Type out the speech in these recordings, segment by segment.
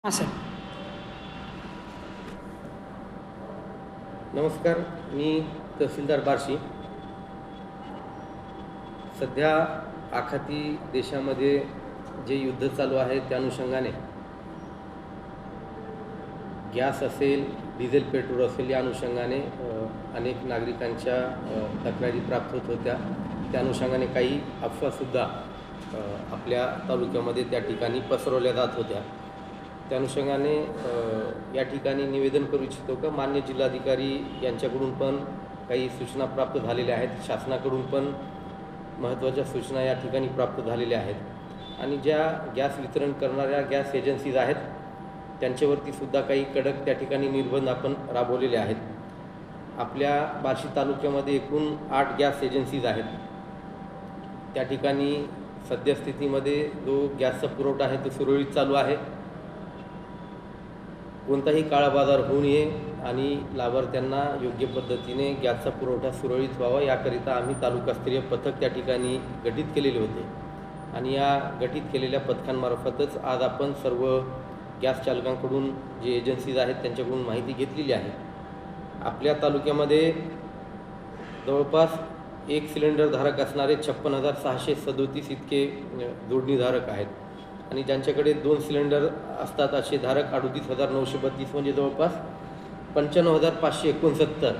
हां सर. नमस्कार, मी तहसीलदार बार्शी. सध्या आखाती देशामध्ये जे युद्ध चालू आहे त्या अनुषंगाने गॅस असेल, डिझेल पेट्रोल असेल या अनुषंगाने अनेक नागरिकांच्या तक्रारी प्राप्त होत होत्या. त्या अनुषंगाने काही अफवासुद्धा आपल्या तालुक्यामध्ये त्या ठिकाणी पसरवल्या जात होत्या. त्या अनुषंगाने या ठिकाणी निवेदन करू इच्छितो का मान्य जिल्हाधिकारी यांच्याकडून पण काही सूचना प्राप्त झालेल्या आहेत. शासनाकडून पण महत्त्वाच्या सूचना या ठिकाणी प्राप्त झालेल्या आहेत आणि ज्या गॅस वितरण करणाऱ्या गॅस एजन्सीज आहेत त्यांच्यावरती सुद्धा काही कडक त्या ठिकाणी निर्बंध आपण राबवलेले आहेत. आपल्या बार्शी तालुक्यामध्ये एकूण 8 गॅस एजन्सीज आहेत. त्या ठिकाणी सद्यस्थितीमध्ये जो गॅसचा पुरवठा आहे तो सुरळीत चालू आहे. कोणताही काळा बाजार होऊ नये आणि लाभार्थ्यांना योग्य पद्धतीने गॅसचा पुरवठा सुरळीत व्हावा याकरिता आम्ही तालुकास्तरीय पथक त्या ठिकाणी गठीत केलेले होते आणि या गठीत केलेल्या पथकांमार्फतच आज आपण सर्व गॅस चालकांकडून जे एजन्सीज आहेत त्यांच्याकडून माहिती घेतलेली आहे. आपल्या तालुक्यामध्ये जवळपास एक सिलेंडर धारक असणारे 56,637 इतके जोडणीधारक आहेत आणि ज्यांच्याकडे 2 सिलेंडर असतात असे धारक 38,932 म्हणजे जवळपास 95,569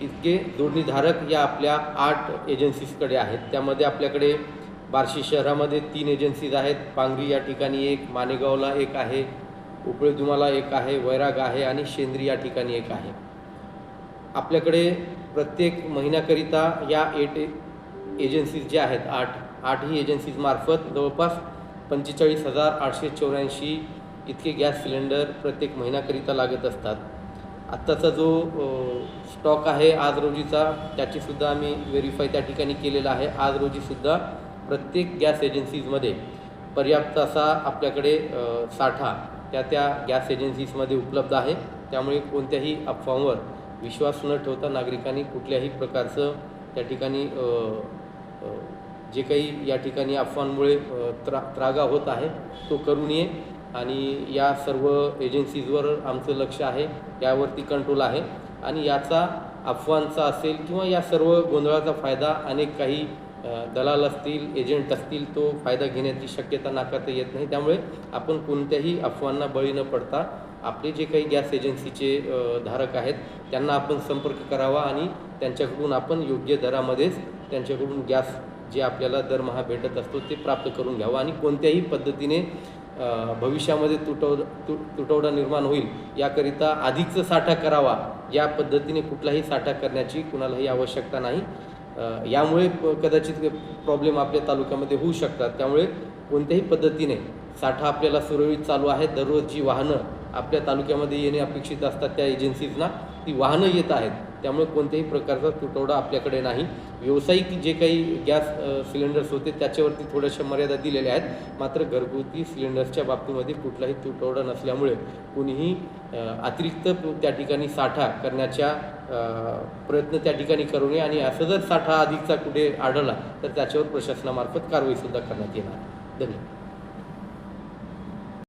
इतके जोडणीधारक या आपल्या 8 एजन्सीजकडे आहेत. त्यामध्ये आपल्याकडे बार्शी शहरामध्ये 3 एजन्सीज आहेत. पांगरी या ठिकाणी एक, मानेगावला एक आहे, उपळेदुमाला एक आहे, वैराग आहे आणि शेंद्री या ठिकाणी एक आहे. आपल्याकडे प्रत्येक महिन्याकरिता या 8 एजन्सीज ज्या आहेत 8ही एजन्सीजमार्फत जवळपास 45,884 इतके गॅस सिलेंडर प्रत्येक महिन्याकरिता लागत असतात. आत्ताचा जो स्टॉक आहे आज रोजीचा त्याचीसुद्धा आम्ही व्हेरीफाय त्या ठिकाणी केलेला आहे. आज रोजीसुद्धा प्रत्येक गॅस एजन्सीजमध्ये पर्याप्त असा आपल्याकडे साठा त्या गॅस एजन्सीजमध्ये उपलब्ध आहे. त्यामुळे कोणत्याही अफवांवर विश्वास न ठेवता नागरिकांनी कुठल्याही प्रकारचं त्या ठिकाणी जे काही या ठिकाणी अफवांमुळे त्रागा होत आहे तो करू नये आणि या सर्व एजन्सीजवर आमचं लक्ष आहे, यावरती कंट्रोल आहे आणि याचा अफवांचा असेल किंवा या सर्व गोंधळाचा फायदा अनेक काही दलाल असतील, एजंट असतील, तो फायदा घेण्याची शक्यता नाकारता येत नाही. त्यामुळे आपण कोणत्याही अफवांना बळी न पडता आपले जे काही गॅस एजन्सीचे धारक आहेत त्यांना आपण संपर्क करावा आणि त्यांच्याकडून आपण योग्य दरामध्येच त्यांच्याकडून गॅस जे आपल्याला दरमहा भेटत असतो ते प्राप्त करून घ्यावं आणि कोणत्याही पद्धतीने भविष्यामध्ये तुटवडा निर्माण होईल याकरिता अधिकचा साठा करावा या पद्धतीने कुठलाही साठा करण्याची कुणालाही आवश्यकता नाही. यामुळे कदाचित प्रॉब्लेम आपल्या तालुक्यामध्ये होऊ शकतात. त्यामुळे कोणत्याही पद्धतीने साठा आपल्याला सुरळीत चालू आहे. दररोज जी वाहनं आपल्या तालुक्यामध्ये येणे अपेक्षित असतात त्या एजन्सीजना ती वाहनं येत आहेत. त्यामुळे कोणत्याही प्रकारचा तुटवडा आपल्याकडे नाही. व्यावसायिक जे काही गॅस सिलेंडर्स होते त्याच्यावरती थोड्याशा मर्यादा दिलेल्या आहेत. मात्र घरगुती सिलेंडर्सच्या बाबतीमध्ये कुठलाही तुटवडा नसल्यामुळे कुणीही अतिरिक्त त्या ठिकाणी साठा करण्याच्या प्रयत्न त्या ठिकाणी करू नये आणि असं जर साठा अधिकचा कुठे आढळला तर त्याच्यावर प्रशासनामार्फत कारवाईसुद्धा करण्यात येणार. धन्यवाद.